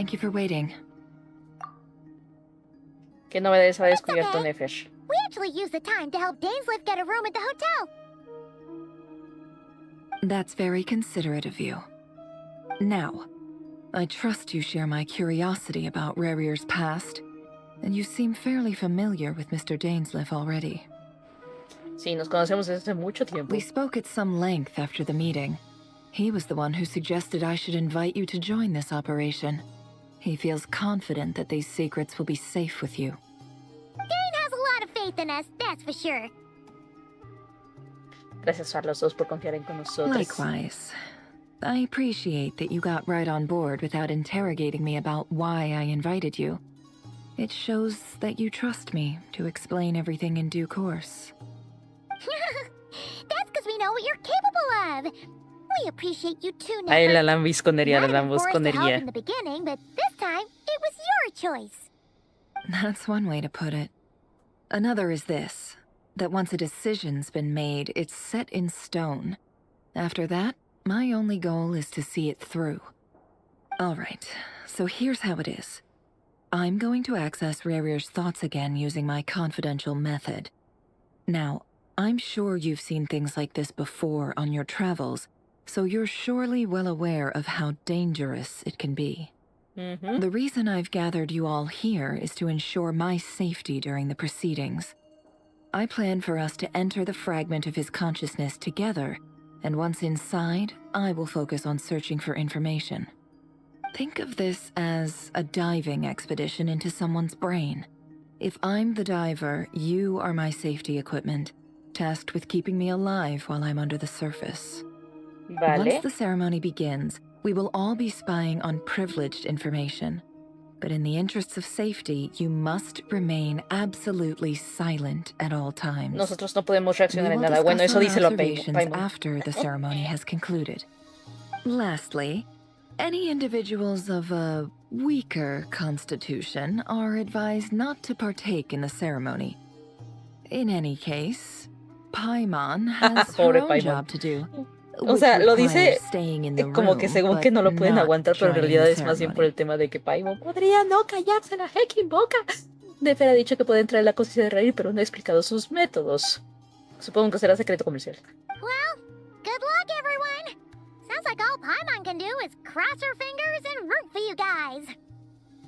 Thank you for waiting. ¿Qué novedades ha descubierto Nefesh? We actually used the time to help Dainsleif get a room at the hotel. That's very considerate of you. Now, I trust you share my curiosity about Rarier's past, and you seem fairly familiar with Mr. Dainsleif already. Sí, nos conocemos desde hace mucho tiempo. We spoke at some length after the meeting. He was the one who suggested I should invite you to join this operation. He feels confident that these secrets will be safe with you. Dane has a lot of faith in us, that's for sure. Gracias a los dos por confiar en nosotros. Likewise. I appreciate that you got right on board without interrogating me about why I invited you. It shows that you trust me to explain everything in due course. That's because we know what you're capable of. We appreciate you too, Nefer. Ay, la lambisconería, la Might have been forced to help lambisconería. in the beginning, but this time it was your choice. That's one way to put it. Another is this, that once a decision's been made, it's set in stone. After that, my only goal is to see it through. All right, so here's how it is. I'm going to access Rarier's thoughts again using my confidential method. Now, I'm sure you've seen things like this before on your travels, so you're surely well aware of how dangerous it can be. The reason I've gathered you all here is to ensure my safety during the proceedings. I plan for us to enter the fragment of his consciousness together, and once inside, I will focus on searching for information. Think of this as a diving expedition into someone's brain. If I'm the diver, you are my safety equipment, tasked with keeping me alive while I'm under the surface. Vale. Once the ceremony begins, we will all be spying on privileged information. But in the interests of safety, you must remain absolutely silent at all times. Nosotros no podemos We reaccionar en will nada. Bueno, discuss eso our dice lo observations Paimon. after the ceremony has concluded. Lastly, any individuals of a weaker constitution are advised not to partake in the ceremony. In any case, Paimon has her Pobre own Paimon. job to do. O which sea, lo dice requires staying in the como que room, según que but no lo pueden not aguantar, pero en joining realidad the es más bien por ceremony. el tema de que Paimon podría no callarse la heckin' boca. Nefer ha dicho que puede entrar en la conciencia de Rarir, pero no ha explicado sus métodos. Supongo que será secreto comercial. Well, good luck, everyone. Sounds like all Paimon can do is cross her fingers and root for you guys.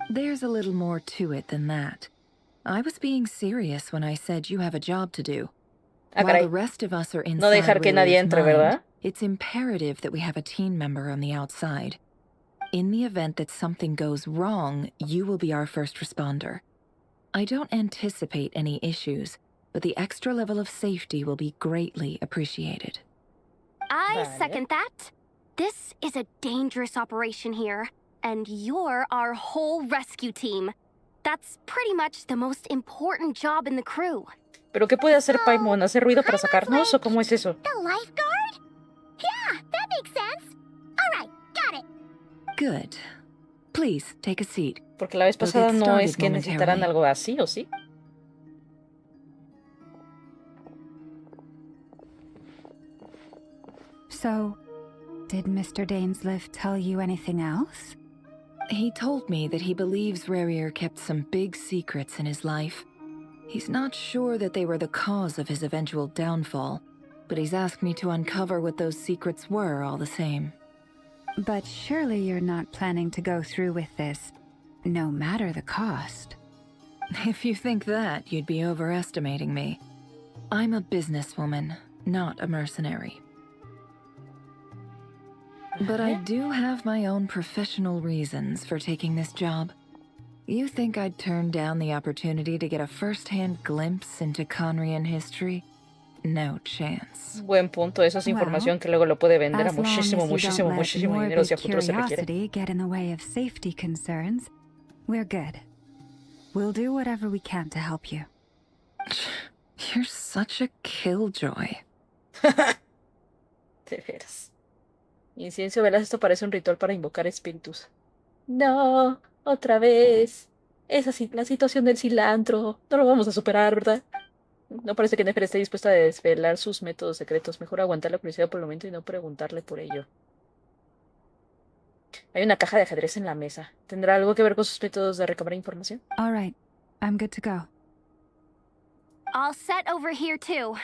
There's a little more to it than that. I was being serious when I said you have a job to do. Ah, While caray. the rest of us are No inside dejar que nadie Rarier's entre, mind, ¿verdad? it's imperative that we have a team member on the outside. In the event that something goes wrong, you will be our first responder. I don't anticipate any issues, but the extra level of safety will be greatly appreciated. I Vale. second that. This is a dangerous operation here, and you're our whole rescue team. That's pretty much the most important job in the crew. ¿Pero qué puede hacer Paimon? ¿Hacer ruido para sacarnos o cómo es eso? The lifeguard? Yeah, that makes sense. All right, got it. Good. Please, take a seat. Porque la vez We'll pasada get no started es que necesitaran momentarily. algo así, ¿o sí? So, did Mr. Dainsleif tell you anything else? He told me that he believes Rarier kept some big secrets in his life. He's not sure that they were the cause of his eventual downfall, but he's asked me to uncover what those secrets were all the same. But surely you're not planning to go through with this, no matter the cost. If you think that, you'd be overestimating me. I'm a businesswoman, not a mercenary. But I do have my own professional reasons for taking this job. You think I'd turn down the opportunity to get a first-hand glimpse into Conrian history? No chance. Buen punto. Eso es información Well, que luego lo puede vender a As long as muchísimo, you muchísimo, don't let muchísimo dinero si a morbid futuro se requiere. curiosity get in the way of safety concerns, we're good. We'll do whatever we can to help you. You're such a killjoy. De veras. Incienso, velas, esto parece un ritual para invocar espíritus. No, otra vez. La situación del cilantro. No lo vamos a superar, ¿verdad? No parece que Nefer esté dispuesta a desvelar sus métodos secretos. Mejor aguantar la curiosidad por el momento y no preguntarle por ello. Hay una caja de ajedrez en la mesa. ¿Tendrá algo que ver con sus métodos de recabar información? All right, I'm good to go. All set over here, too.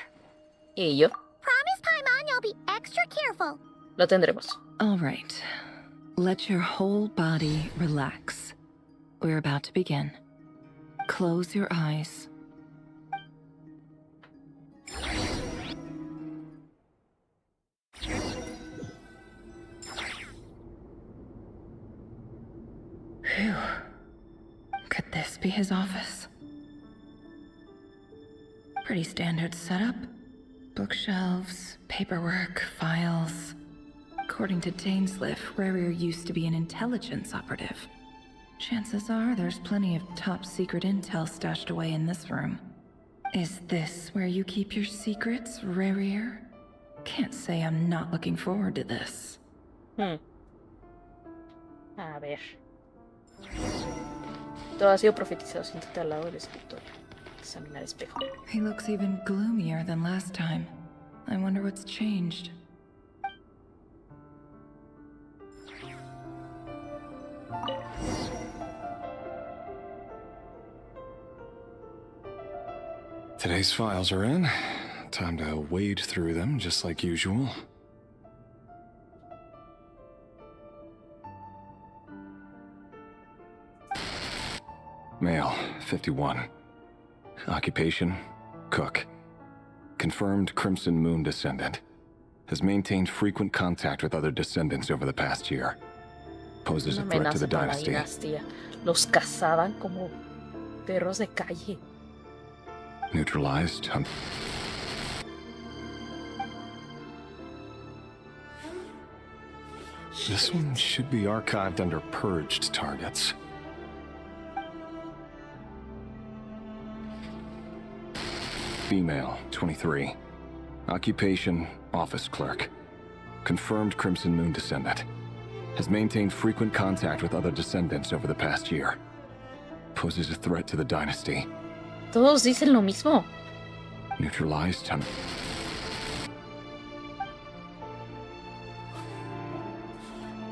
Y yo, Promise, Paimon, you'll be extra careful. lo tendremos. All right. Let your whole body relax. We're about to begin. Close your eyes. Phew. Could this be his office? Pretty standard setup. Bookshelves, paperwork, files. According to Dainsliff, Rarier used to be an intelligence operative. Chances are there's plenty of top secret intel stashed away in this room. Is this where you keep your secrets, Rarier? Can't say I'm not looking forward to this. A ver. Todo ha sido profetizado. Siéntate al lado del escritorio. Examina el espejo. He looks even gloomier than last time. I wonder what's changed. Today's files are in. Time to wade through them, just like usual. Male, 51. Occupation, cook. Confirmed Crimson Moon descendant. Has maintained frequent contact with other descendants over the past year. Poses a Una threat to the amenaza para la dynasty. dinastía. Los cazaban como perros de calle. Neutralized. This one should be archived under purged targets. Female, 23. Occupation, office clerk. Confirmed Crimson Moon descendant. Has maintained frequent contact with other descendants over the past year. Poses a threat to the dynasty. Todos dicen lo mismo. Neutralized.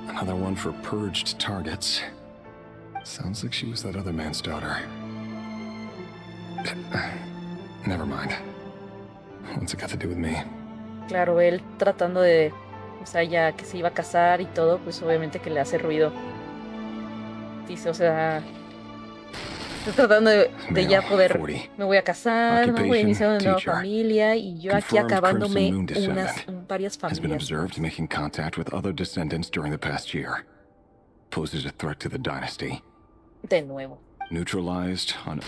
Another one for purged targets. Sounds like she was that other man's daughter. Never mind. What's it got to do with me? Claro, él tratando de... O sea, ya que se iba a casar y todo, pues obviamente que le hace ruido. Dice, o sea... Estoy tratando de ya poder... 40. Me voy a casar, me voy a iniciar una nueva Teacher. familia y yo aquí Confirmed acabándome Crimson Moon varias has been familias. observed making contact with other descendants during the past year. Poses a threat to the dynasty. De nuevo. Neutralized on...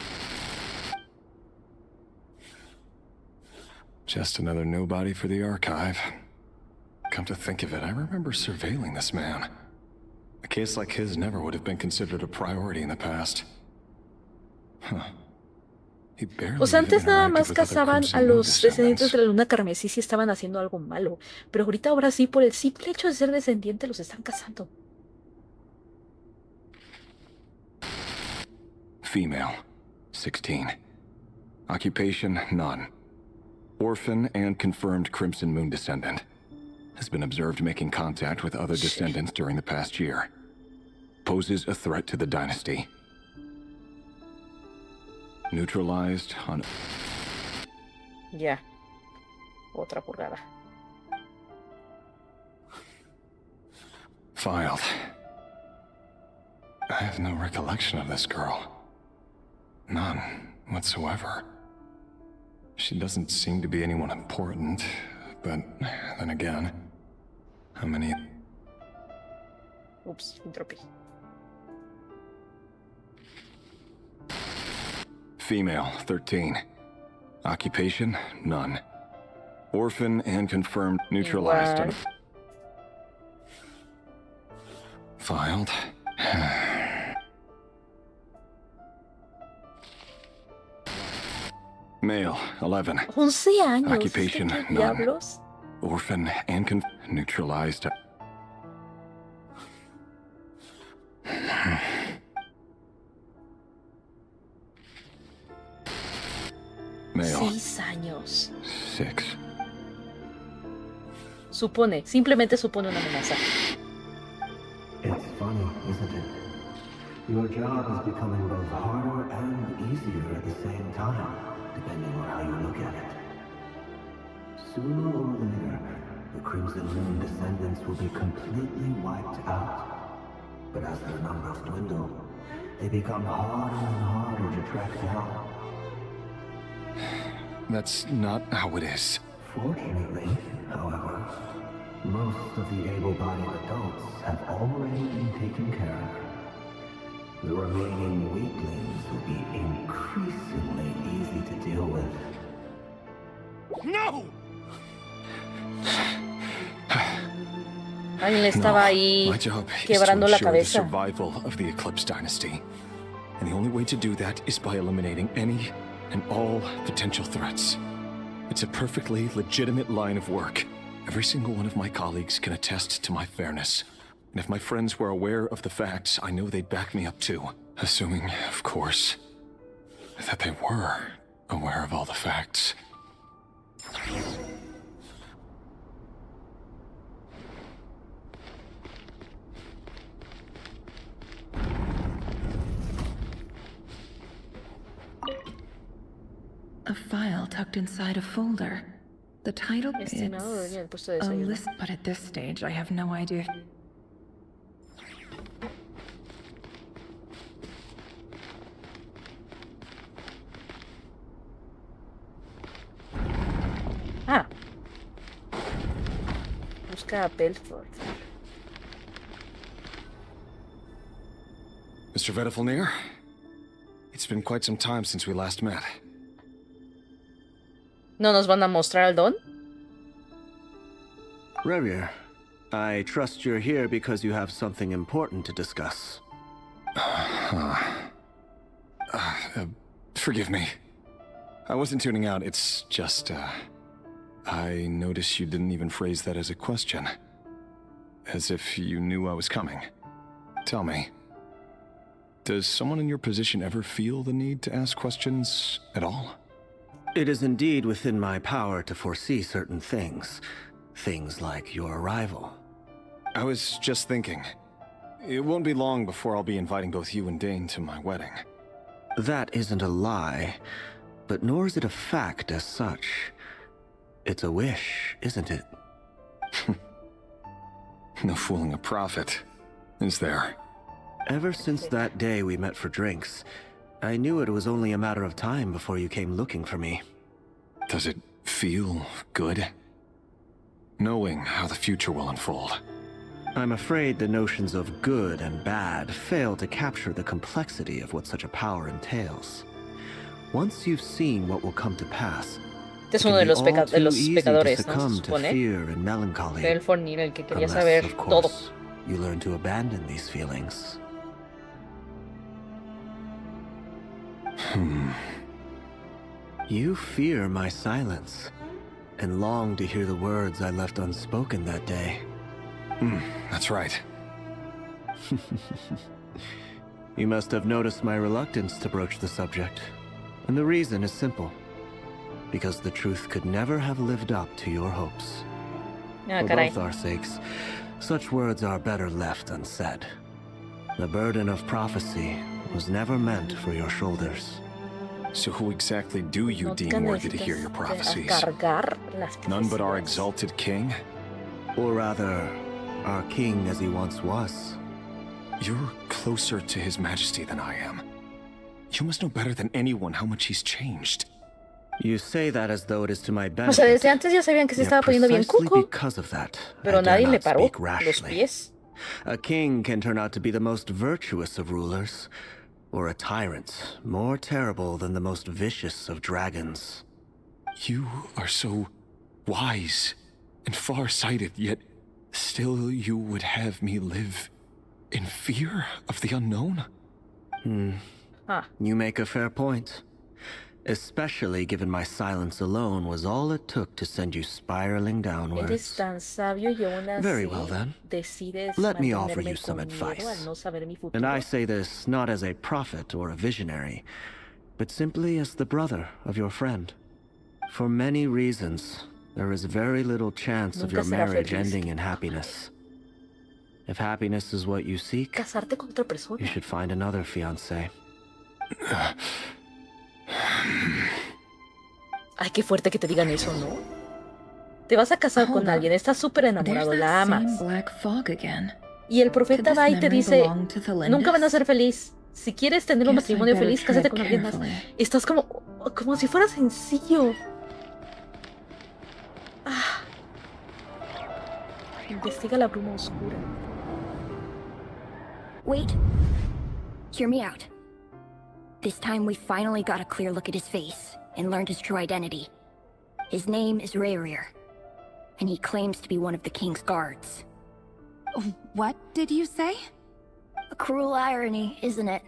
Just another nobody for the archive. Come to think of it, I remember surveilling this man. A case like his never would have been considered a priority in the past. Huh. He barely O sea, antes even nada interacted más with other cazaban Crimson a Moon los descendientes descendants. de la luna carmesí si estaban haciendo algo malo. Pero ahorita ahora sí, por el simple hecho de ser descendiente, los están cazando. Female, 16. Occupation, none. Orphan and confirmed Crimson Moon descendant. Has been observed making contact with other descendants during the past year. Poses a threat to the dynasty. Neutralized on... Ya. Otra purgada. Filed. I have no recollection of this girl. None whatsoever. She doesn't seem to be anyone important, but then again, how many... Ups, entropy. Female, 13. Occupation, none. Orphan and confirmed neutralized. Igual. Filed. Male, 11. 11 años. Occupation, ¿Qué none. diablos? Orphan and neutralized. Male, 6 años. 6. Supone, simplemente supone una amenaza. Your job is becoming both harder and easier at the same time, depending on how you look at it. Sooner or later, the Crimson Moon descendants will be completely wiped out. But as their numbers dwindle, they become harder and harder to track down. That's not how it is. Fortunately, however, most of the able-bodied adults have already been taken care of. The remaining weaklings will be increasingly easy to deal with. No! Alguien le estaba ahí My job quebrando is la to ensure the cabeza. survival of the Eclipse Dynasty. And the only way to do that is by eliminating any and all potential threats. It's a perfectly legitimate line of work. Every single one of my colleagues can attest to my fairness. And if my friends were aware of the facts, I know they'd back me up too. Assuming, of course, that they were aware of all the facts. A file tucked inside a folder. The title is Estimado dueño del puesto de a desayuno. list, but at this stage, I have no idea. Ah. Busca a Belfort. Mr. Vedifalnir, it's been quite some time since we last met. ¿No nos van a mostrar al Don? Revier, I trust you're here because you have something important to discuss. Forgive me. I wasn't tuning out, it's just, I noticed you didn't even phrase that as a question. As if you knew I was coming. Tell me, does someone in your position ever feel the need to ask questions at all? It is indeed within my power to foresee certain things. Things like your arrival. I was just thinking. It won't be long before I'll be inviting both you and Dane to my wedding. That isn't a lie, but nor is it a fact as such. It's a wish, isn't it? No fooling a prophet, is there? Ever since that day we met for drinks, I knew it was only a matter of time before you came looking for me. Does it feel good? Knowing how the future will unfold. I'm afraid the notions of good and bad fail to capture the complexity of what such a power entails. Once you've seen what will come to pass, Este es uno de los, pecadores, ¿no? Se supone. fear and melancholy. Belfort, el que quería Unless, saber of todo. course, you learn to abandon these feelings. You fear my silence, and long to hear the words I left unspoken that day. That's right. You must have noticed my reluctance to broach the subject. And the reason is simple. Because the truth could never have lived up to your hopes. Ah, For caray. both our sakes, such words are better left unsaid. The burden of prophecy was never meant for your shoulders. So who exactly do you No deem worthy to hear your prophecies? cargar las None but our profecías. exalted king? Or rather, our king as he once was. You're closer to his majesty than I am. You must know better than anyone how much he's changed. You say that as though it is to my O benefit. sea, desde antes ya sabían que se Yet estaba poniendo bien precisely cuco, because of that, pero I dare nadie le not paró speak los rashly. pies. A king can turn out to be the most virtuous of rulers, or a tyrant more terrible than the most vicious of dragons. You are so wise and far-sighted, yet still you would have me live in fear of the unknown? Ah, You make a fair point. Especially given my silence alone was all it took to send you spiraling eres downwards. tan sabio y aún así Very well, then. decides Let me offer mantenerme you some con miedo advice. al no saber mi futuro. And I say this not as a prophet or a visionary, but simply as the brother of your friend. For many reasons, there is very little chance of Nunca your será marriage feliz. ending in happiness. If happiness is what you seek, Casarte con otra persona. you should find another fiancé. Ay, qué fuerte que te digan eso, ¿no? Te vas a casar con alguien, estás súper enamorado, There's la that same amas. black fog again. Y el Could profeta this va y te memory dice, belong to the nunca van a Lindis? ser feliz. Si quieres tener un Guess I'd matrimonio better feliz, cásate tread con alguien más. carefully. Estás como si fuera sencillo. Investiga la bruma oscura. Wait. Hear me out. This time we finally got a clear look at his face and learned his true identity. His name is Rayrir, and he claims to be one of the king's guards. What did you say? A cruel irony, isn't it?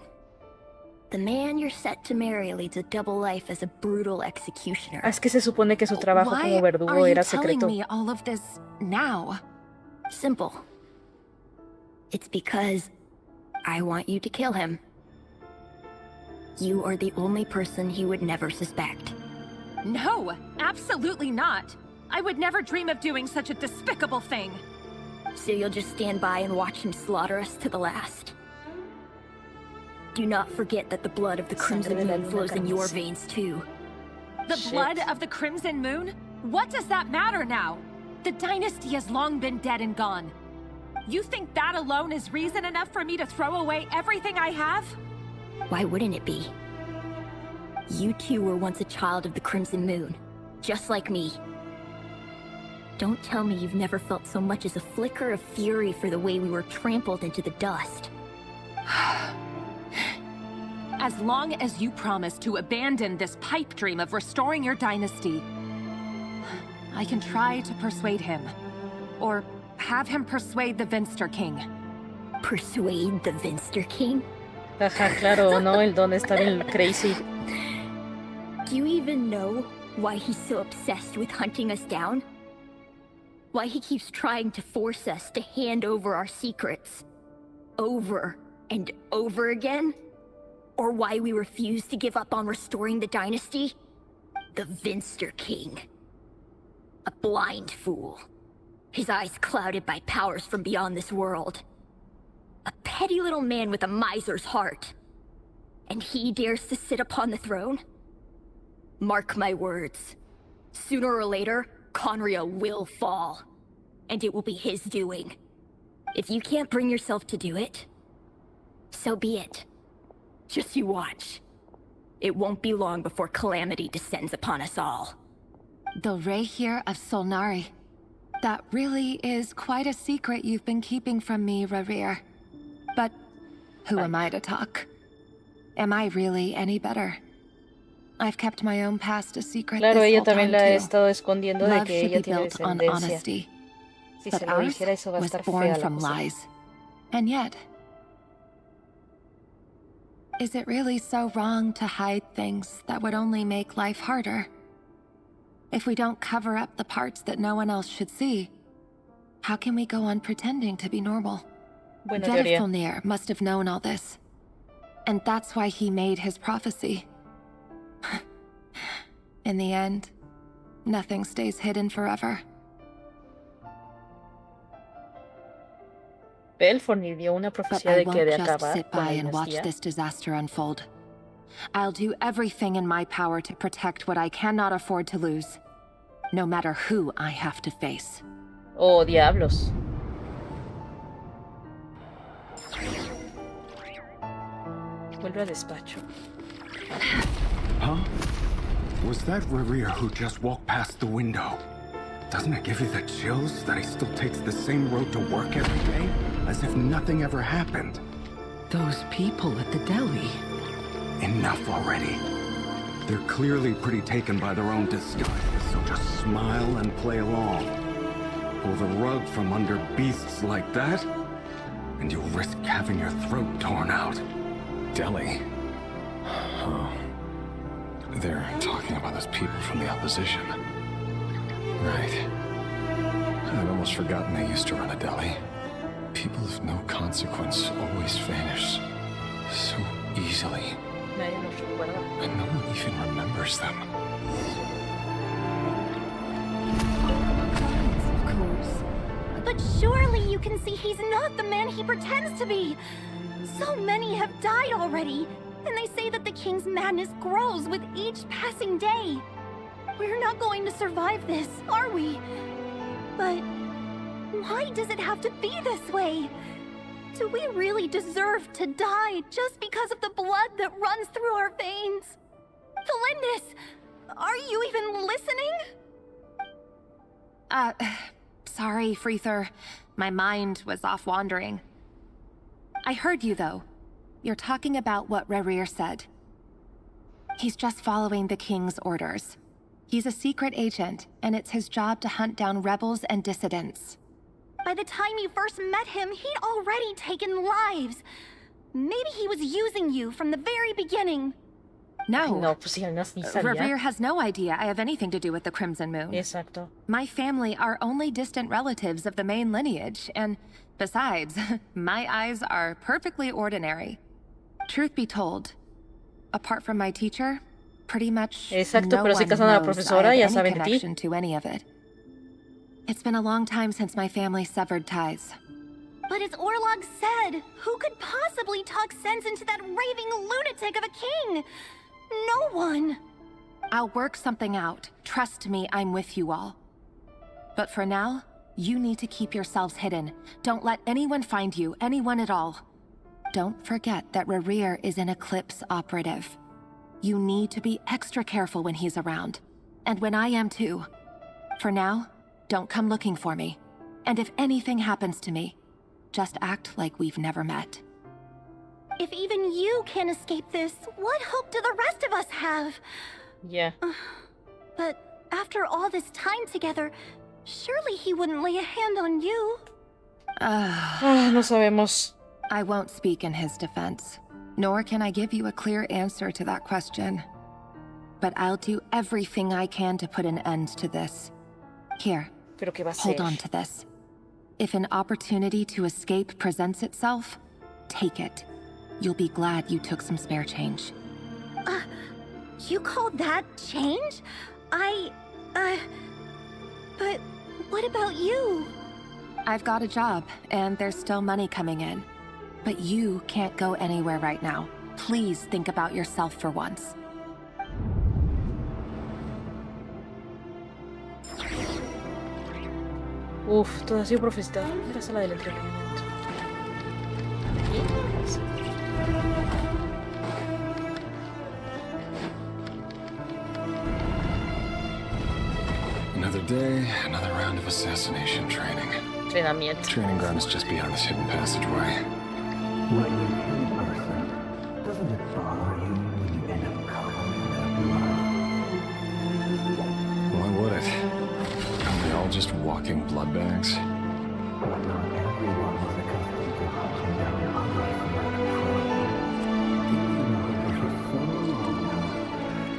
The man you're set to marry leads a double life as a brutal executioner. Es que se supone que su trabajo Why como verdugo are you era telling secreto. me all of this now? Simple. It's because I want you to kill him. You are the only person he would never suspect. No, absolutely not. I would never dream of doing such a despicable thing. So you'll just stand by and watch him slaughter us to the last? Do not forget that the blood of the Crimson Sangre de la Moon luna flows in your carmesí. veins too. The Shit. blood of the Crimson Moon? What does that matter now? The dynasty has long been dead and gone. You think that alone is reason enough for me to throw away everything I have? Why wouldn't it be? You two were once a child of the Crimson Moon, just like me. Don't tell me you've never felt so much as a flicker of fury for the way we were trampled into the dust. As long as you promise to abandon this pipe dream of restoring your dynasty, I can try to persuade him. Or have him persuade the Vinster King. Persuade the Vinster King? Ajá, claro, no, el don está bien crazy. Do you even know why he's so obsessed with hunting us down? Why he keeps trying to force us to hand over our secrets? Over and over again? Or why we refuse to give up on restoring the dynasty? The Vinster King. A blind fool. His eyes clouded by powers from beyond this world. A petty little man with a miser's heart. And he dares to sit upon the throne? Mark my words. Sooner or later, Conria will fall. And it will be his doing. If you can't bring yourself to do it, so be it. Just you watch. It won't be long before calamity descends upon us all. The Rayrir of Solnari. That really is quite a secret you've been keeping from me, Rayrir. But who am I to talk? Am I really any better? I've kept my own past a secret Claro, this ella whole también time la ha too. estado escondiendo de Love que should ella be tiene built on descendencia. honesty. Si But se lo ours dijera, eso va a was estar born fea la from cosa. lies. And yet, is it really so wrong to hide things that would only make life harder? If we don't cover up the parts that no one else should see, how can we go on pretending to be normal? Buena teoría. Vedifilnir must have known all this. And that's why he made his prophecy. In the end, nothing stays hidden forever. Belfornir dio una But profecía I de que won't de just acabar sit con la by and watch dinastía. this disaster unfold. I'll do everything in my power to protect what I cannot afford to lose, no matter who I have to face. Oh, diablos. Vuelve al despacho. Huh? Was that Rayrir who just walked past the window? Doesn't it give you the chills that he still takes the same road to work every day? As if nothing ever happened. Those people at the deli. Enough already. They're clearly pretty taken by their own disguises, so just smile and play along. Pull the rug from under beasts like that, and you'll risk having your throat torn out. Delhi? Oh. They're talking about those people from the opposition. Right. I'd almost forgotten they used to run a deli. People of no consequence always vanish so easily. Nadie nos recuerda. And no one even remembers them. Of course. A But surely you can see he's not the man he pretends to be. So many have died already, and they say that the king's madness grows with each passing day. We're not going to survive this, are we? But why does it have to be this way? Do we really deserve to die just because of the blood that runs through our veins? Felindis, are you even listening? Sorry, Freether. My mind was off wandering. I heard you, though. You're talking about what Rerir said. He's just following the king's orders. He's a secret agent, and it's his job to hunt down rebels and dissidents. By the time you first met him, he'd already taken lives. Maybe he was using you from the very beginning. No. No, pues sí, ni sabía. Rerir has no idea I have anything to do with the Crimson Moon. Exacto. My family are only distant relatives of the main lineage, and besides, my eyes are perfectly ordinary. Truth be told, apart from my teacher, pretty much Exacto, no pero si one casan a la knows profesora, I ya have any saben de ti. connection to any of it. It's been a long time since my family severed ties. But as Orlog said, who could possibly talk sense into that raving lunatic of a king? No one. I'll work something out. Trust me, I'm with you all. But for now, you need to keep yourselves hidden. Don't let anyone find you, anyone at all. Don't forget that Rerir is an Eclipse operative. You need to be extra careful when he's around. And when I am too. For now, don't come looking for me. And if anything happens to me, just act like we've never met. If even you can't escape this, what hope do the rest of us have? Yeah. But after all this time together, surely he wouldn't lay a hand on you. No sabemos. I won't speak in his defense, nor can I give you a clear answer to that question. But I'll do everything I can to put an end to this. Here, Pero qué va a hold ser. on to this. If an opportunity to escape presents itself, take it. You'll be glad you took some spare change. You call that change? But what about you? I've got a job, and there's still money coming in. But you can't go anywhere right now. Please think about yourself for once. Uf, todo ha sido profecita. Era sala del entretenimiento. Another day, another round of assassination training. Entrenamiento. Training ground is just beyond this hidden passageway. When you kill a person, doesn't it bother you when you end up covered in their blood? Why would it? Aren't we all just walking blood bags? But not everyone was accustomed to hunting down others in their control. You've been on this for so long now,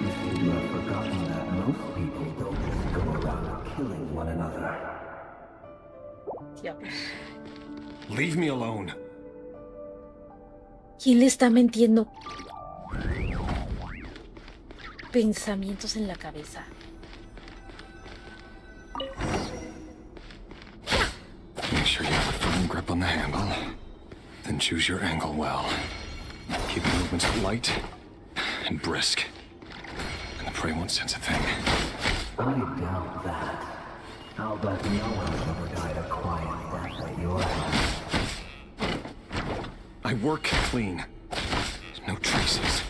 you seem to have forgotten that most people don't just go around killing one another. Diablos. Leave me alone. ¿Quién le está metiendo pensamientos en la cabeza? Make sure you have a firm grip on the handle. Then choose your angle well. Keep the movements light and brisk. And the prey won't sense a thing. I doubt that. I'll bet no one's ever died a quiet death at your house. I work clean. No traces.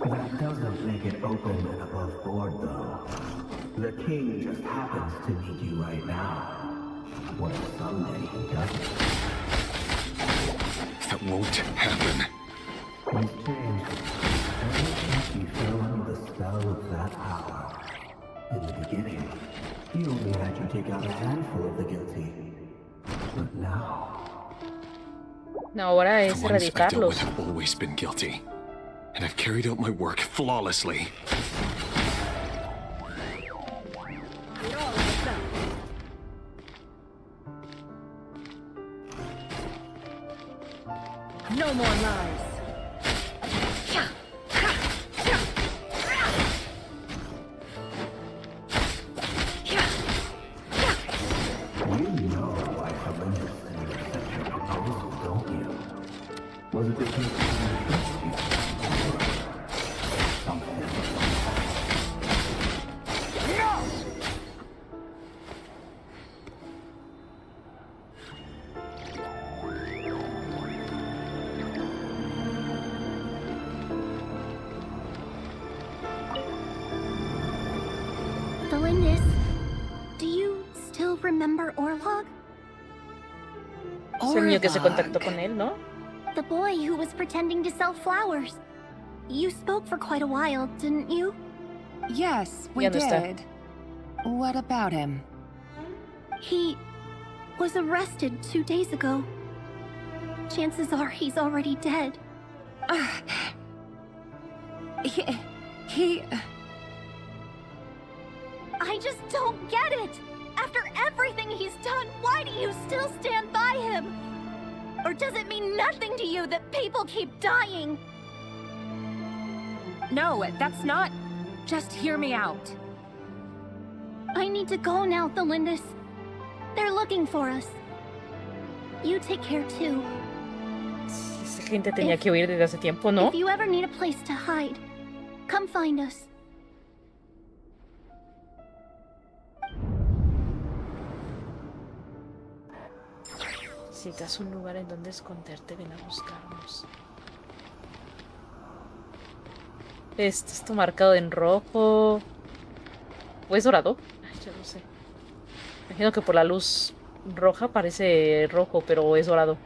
That doesn't make it open and above board, though. The king just happens to need you right now. What if someday he doesn't? That won't happen. He's changed. Ever since he fell under the spell of that power. In the beginning, he only had you take out a handful of the guilty. But now... No, ahora es The ones I've dealt erradicarlos. with have always been guilty. And I've carried out my work flawlessly. No more lies. remember Orlog? Es el niño que se contactó Orlog. con él, ¿no? The boy who was pretending to sell flowers. You spoke for quite a while, didn't you? Yes, we Ya no está. did. What about him? He was arrested 2 days ago. Chances are he's already dead. He... I just don't get it! After everything he's done, why do you still stand by him? Or does it mean nothing to you that people keep dying? No, that's not... Just hear me out. I need to go now, Thelindis. They're looking for us. You take care too. Sí, esa gente tenía que huir desde hace tiempo, ¿no? If you ever need a place to hide, come find us. Si necesitas un lugar en donde esconderte, ven a buscarnos. Esto está marcado en rojo. ¿O es dorado? Ay, ya no sé. Imagino que por la luz roja parece rojo, pero es dorado.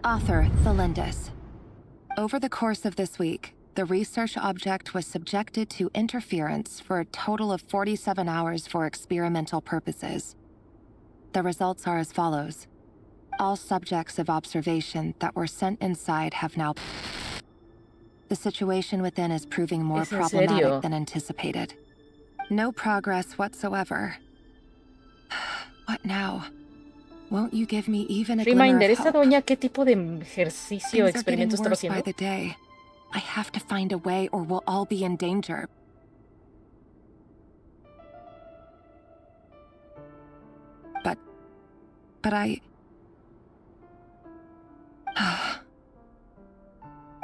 Author Thelindis. Over the course of this week, the research object was subjected to interference for a total of 47 hours for experimental purposes. The results are as follows. All subjects of observation that were sent inside have now... The situation within is proving more ¿Es en problematic serio? than anticipated. No progress whatsoever. What now? Won't you give me even a glimmer Reminder, of ¿esta hope? doña qué tipo de ejercicio o Things are getting experimento está worse by haciendo? the day. I have to find a way or we'll all be in danger. But I...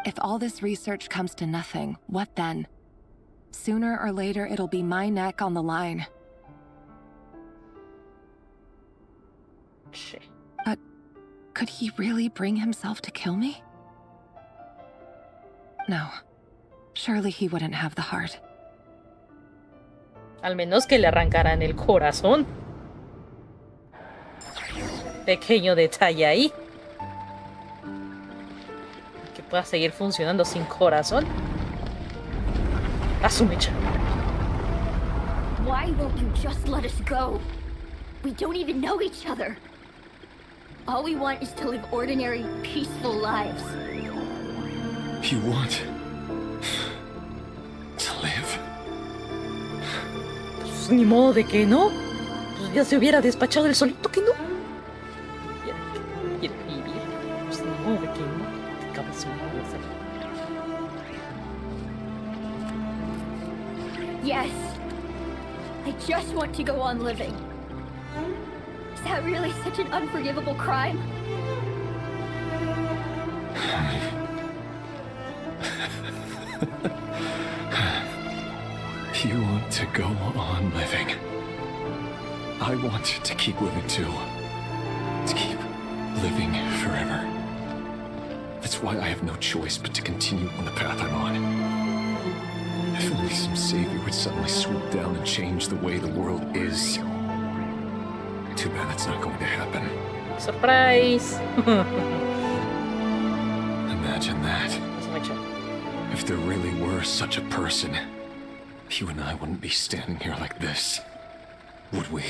If all this research comes to nothing, what then? Sooner or later, it'll be my neck on the line. Sí. But could he really bring himself to kill me? No. Surely he wouldn't have the heart. Al menos que le arrancaran el corazón. Pequeño detalle ahí. Que pueda seguir funcionando sin corazón. A su mecha. Why won't you just let us go? We don't even know each other. All we want is to live ordinary, peaceful lives. You want to live? Pues ni modo de que no. Pues ya se hubiera despachado el solito que no. Quiere vivir. Pues ni modo de que no. Te cabeza una bolsa. Yes. I just want to go on living. Is that really such an unforgivable crime? You want to go on living. I want to keep living too. To keep living forever. That's why I have no choice but to continue on the path I'm on. If only some savior would suddenly swoop down and change the way the world is. Too bad that's not going to happen. Surprise. Imagine that. A su mecha. If there really were such a person, you and I wouldn't be standing here like this, would we?